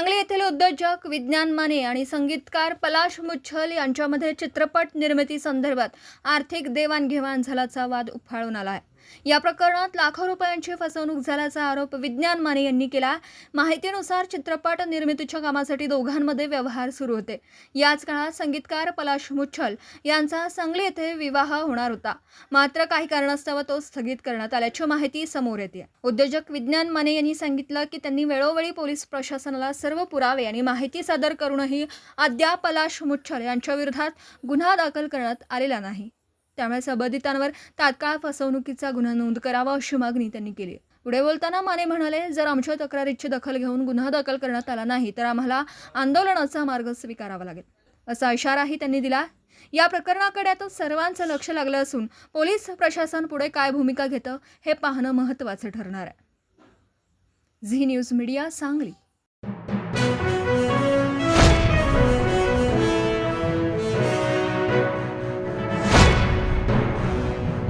सांगली येथील उद्योजक विज्ञान माने आणि संगीतकार पलाश मुच्छल यांच्यामध्ये चित्रपट निर्मिती संदर्भात आर्थिक देवाणघेवाण झाल्याचा वाद उफाळून आला आहे। या प्रकरणात लाखो रुपयांची फसवणूक झाल्याचा आरोप विज्ञान माने यांनी केला। माहितीनुसार चित्रपट निर्मितीच्या कामासाठी दोघांमध्ये व्यवहार सुरू होते। याच काळात संगीतकार पलाश मुच्छल यांचा सांगली येथे विवाह होणार होता, मात्र काही कारणास्तव तो स्थगित करण्यात आल्याची माहिती समोर येते। उद्योजक विज्ञान माने यांनी सांगितलं की त्यांनी वेळोवेळी पोलीस प्रशासनाला सर्व पुरावे आणि माहिती सादर करूनही अद्याप पलाश मुच्छल यांच्या विरोधात गुन्हा दाखल करण्यात आलेला नाही। त्यामुळे संबंधितांवर तात्काळ फसवणुकीचा गुन्हा नोंद करावा अशी मागणी त्यांनी केली। पुढे बोलताना माने म्हणाले, जर आमच्या तक्रारीची दखल घेऊन गुन्हा दाखल करण्यात आला नाही तर आम्हाला आंदोलनाचा मार्ग स्वीकारावा लागेल, असा इशाराही त्यांनी दिला। या प्रकरणाकडे आता सर्वांचं लक्ष लागलं असून पोलीस प्रशासन पुढे काय भूमिका घेतं हे पाहणं महत्त्वाचं ठरणार आहे। Zee News media Sangli.